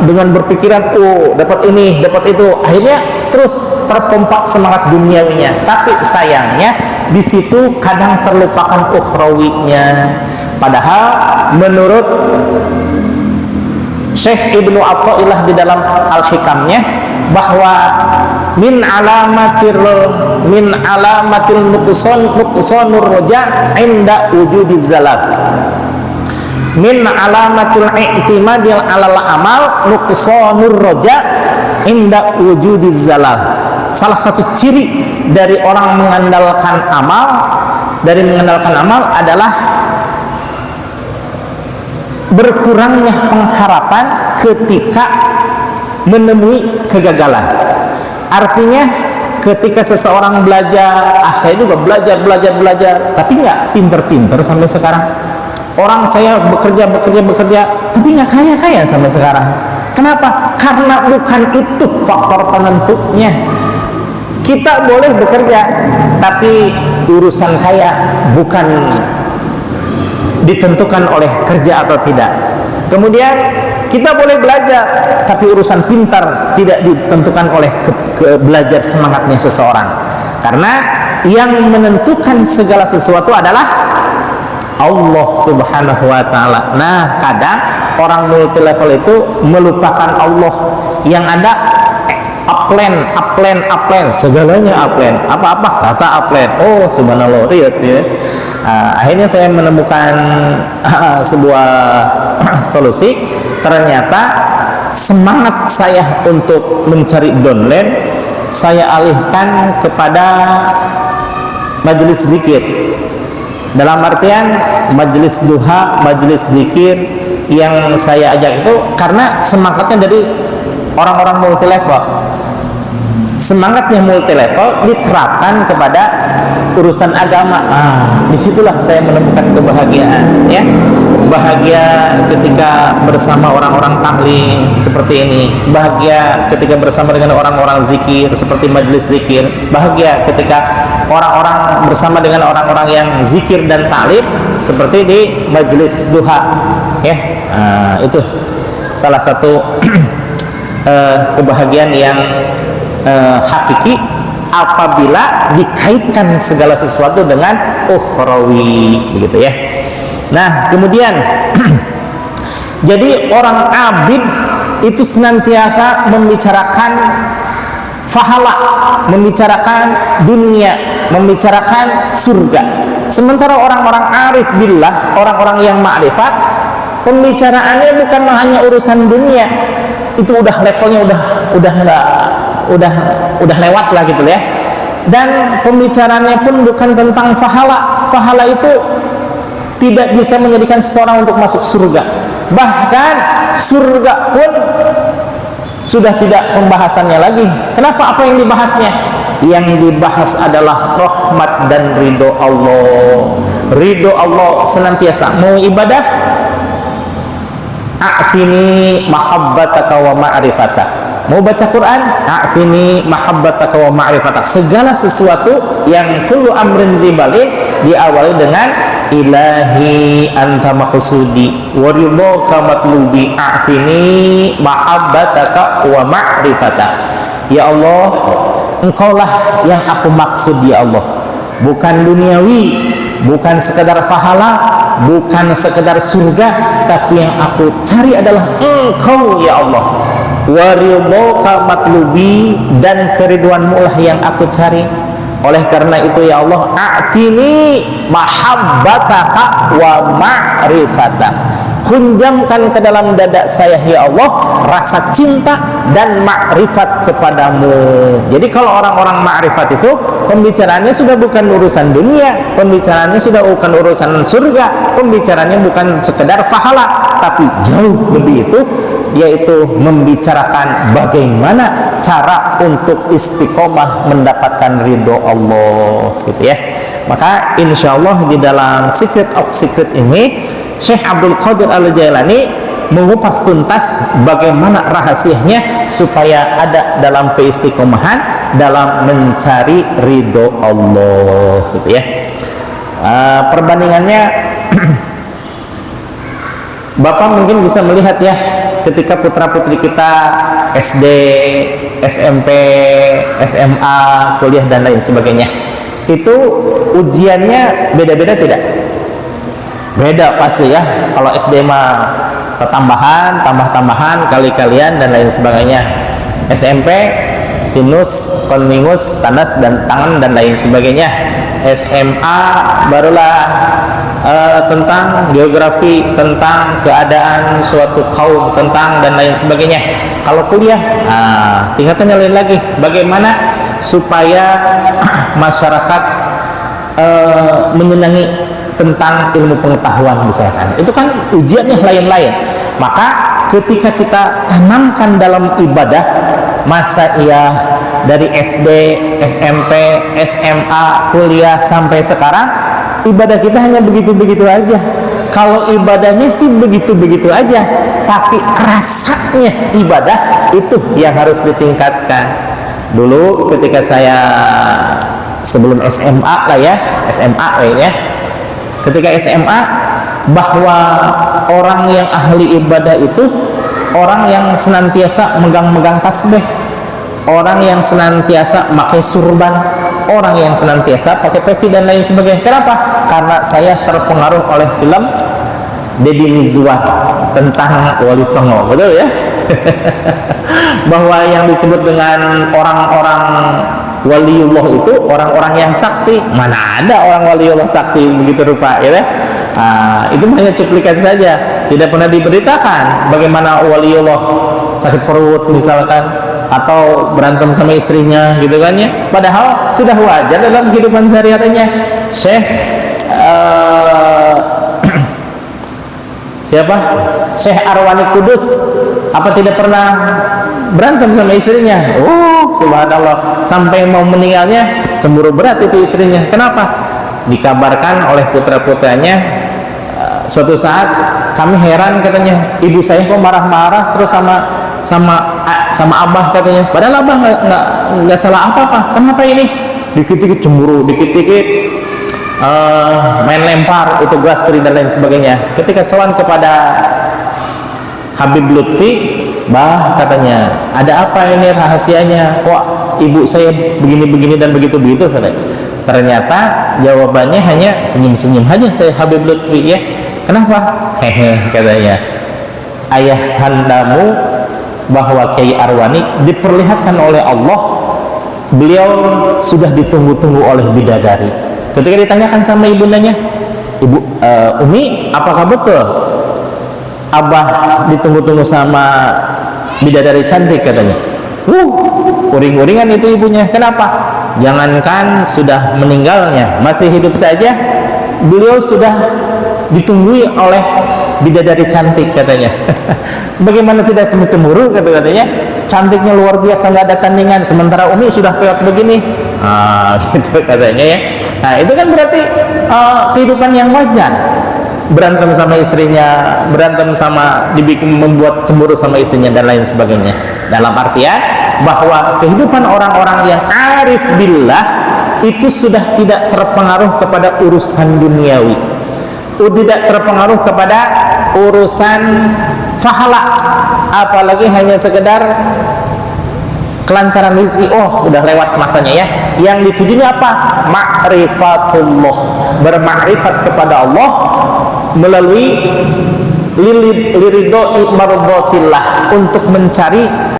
dengan berpikiran, oh dapat ini, dapat itu, akhirnya terus terpompa semangat duniawinya. Tapi sayangnya di situ kadang terlupakan ukhrawinya. Padahal menurut Syekh Ibnu Athaillah di dalam Al-Hikamnya, bahwa min alamatil nuqsanur raja inda wujudiz zalal, min alamatil i'timadil alal amal nuqsanur raja inda wujudiz zalal. Salah satu ciri dari orang mengandalkan amal adalah berkurangnya pengharapan ketika menemui kegagalan. Artinya ketika seseorang belajar, saya juga belajar, tapi nggak pinter-pinter sampai sekarang. Orang saya bekerja, tapi nggak kaya sampai sekarang. Kenapa? Karena bukan itu faktor penentunya. Kita boleh bekerja, tapi urusan kaya bukan ditentukan oleh kerja atau tidak. Kemudian kita boleh belajar, tapi urusan pintar tidak ditentukan oleh belajar semangatnya seseorang. Karena yang menentukan segala sesuatu adalah Allah Subhanahu wa ta'ala. Nah, kadang orang multi level itu melupakan Allah. Yang ada upland, segalanya upland, apa-apa kata upland. Oh, subhanallah, lihat ya. Akhirnya saya menemukan sebuah solusi. Ternyata semangat saya untuk mencari download saya alihkan kepada majelis zikir. Dalam artian majelis duha, majelis zikir yang saya ajak itu karena semangatnya dari orang-orang multi level. Semangatnya multi level diterapkan kepada urusan agama. Disitulah saya menemukan kebahagiaan, ya. Bahagia ketika bersama orang-orang tahlim seperti ini, bahagia ketika bersama dengan orang-orang zikir seperti majelis zikir, bahagia ketika orang-orang bersama dengan orang-orang yang zikir dan tahlim seperti di majelis duha, ya. Itu salah satu kebahagiaan yang hakiki apabila dikaitkan segala sesuatu dengan ukhrawi, begitu ya. Nah, kemudian jadi orang abid itu senantiasa membicarakan fahala, membicarakan dunia, membicarakan surga. Sementara orang-orang arif billah, orang-orang yang ma'rifat, pembicaraannya bukan hanya urusan dunia. Itu udah levelnya udah lewat lah gitu ya. Dan pembicaraannya pun bukan tentang fahala. Fahala itu tidak bisa menjadikan seseorang untuk masuk surga. Bahkan surga pun sudah tidak pembahasannya lagi. Kenapa? Apa yang dibahasnya? Yang dibahas adalah rahmat dan ridho Allah. Ridho Allah senantiasa. Mau ibadah, a'tini mahabbataka wa ma'rifatak. Mau baca Quran, a'tini mahabbataka wa ma'rifatak. Segala sesuatu yang kullu amrin dibalin diawali dengan ilahi anta maqsudi wa ridhaka matlubi a'tini mahabbataka wa ma'rifatak. Ya Allah, engkaulah yang aku maksud ya Allah. Bukan duniawi, bukan sekedar pahala, bukan sekedar surga, tapi yang aku cari adalah engkau ya Allah. Wa ridhaka matlubi, dan keriduanmu lah yang aku cari. Oleh karena itu ya Allah, a'tini mahabbataka wa ma'rifatak. Kunjamkan ke dalam dada saya ya Allah rasa cinta dan ma'rifat kepadamu. Jadi kalau orang-orang ma'rifat itu pembicaraannya sudah bukan urusan dunia, pembicaraannya sudah bukan urusan surga, pembicaraannya bukan sekedar fahala, tapi jauh lebih itu, yaitu membicarakan bagaimana cara untuk istiqomah mendapatkan ridho Allah, gitu ya. Maka insya Allah di dalam Secret of Secret ini Syekh Abdul Qadir Al-Jailani mengupas tuntas bagaimana rahasianya supaya ada dalam keistiqomahan dalam mencari ridho Allah, gitu ya. Perbandingannya Bapak mungkin bisa melihat ya, ketika putra-putri kita SD, SMP, SMA, kuliah dan lain sebagainya, itu ujiannya beda-beda tidak? Beda pasti ya. Kalau SD mah tambahan, tambah-tambahan, kali-kalian dan lain sebagainya. SMP sinus, kontinus, tandas dan tangan dan lain sebagainya. SMA barulah tentang geografi, tentang keadaan suatu kaum, tentang dan lain sebagainya. Kalau kuliah, tingkatannya lain lagi. Bagaimana supaya masyarakat menyenangi tentang ilmu pengetahuan misalkan, itu kan ujiannya lain-lain. Maka ketika kita tanamkan dalam ibadah, masa iya dari SD, SMP, SMA, kuliah sampai sekarang, ibadah kita hanya begitu-begitu aja. Kalau ibadahnya sih begitu-begitu aja, tapi rasanya ibadah itu yang harus ditingkatkan. Dulu ketika saya sebelum SMA lah ya, SMA ya, ketika SMA, bahwa orang yang ahli ibadah itu orang yang senantiasa megang-megang tasbih, orang yang senantiasa pakai surban, orang yang senantiasa pakai peci dan lain sebagainya. Kenapa? Karena saya terpengaruh oleh film Deddy Mizwar tentang Wali Songo, betul ya? Bahwa yang disebut dengan orang-orang waliullah itu orang-orang yang sakti. Mana ada orang waliullah sakti begitu rupa, ya? Itu hanya cuplikan saja, tidak pernah diberitakan bagaimana waliullah sakit perut misalkan, atau berantem sama istrinya gitu kan ya. Padahal sudah wajar dalam kehidupan sehari-harinya. Syekh siapa? Syekh Arwani Kudus, apa tidak pernah berantem sama istrinya? Oh, subhanallah, sampai mau meninggalnya cemburu berat itu istrinya. Kenapa? Dikabarkan oleh putra-putranya, suatu saat kami heran katanya, ibu saya kok marah-marah terus sama abah katanya. Padahal abah nggak salah apa-apa. Kenapa ini? Dikit-dikit cemburu, dikit-dikit main lempar itu gelas piring dan lain sebagainya. Ketika sowan kepada Habib Lutfi, bah katanya, ada apa ini rahasianya? Kok ibu saya begini-begini dan begitu-begitu katanya. Ternyata jawabannya hanya senyum-senyum aja saya Habib Lutfi ya. Kenapa? Hehe katanya. Ayah handamu bahwa Kiai Arwani diperlihatkan oleh Allah, beliau sudah ditunggu-tunggu oleh bidadari. Ketika ditanyakan sama ibundanya, Ibu Umi, apakah betul abah ditunggu-tunggu sama bidadari cantik katanya? Uring-uringan itu ibunya. Kenapa? Jangankan sudah meninggalnya, masih hidup saja beliau sudah ditunggui oleh bidadari cantik katanya. Bagaimana tidak cemburu katanya? Cantiknya luar biasa, nggak ada tandingan, sementara Umi sudah peot begini. Gitu katanya ya. Nah, itu kan berarti kehidupan yang wajar. Berantem sama istrinya, berantem sama dibikin membuat cemburu sama istrinya dan lain sebagainya. Dalam artian bahwa kehidupan orang-orang yang arif billah itu sudah tidak terpengaruh kepada urusan duniawi, tidak terpengaruh kepada urusan pahala, apalagi hanya sekedar kelancaran rezeki. Oh, udah lewat masanya ya. Yang ditujunya apa? Ma'rifatullah, bermakrifat kepada Allah melalui liridoi mardatillah, untuk mencari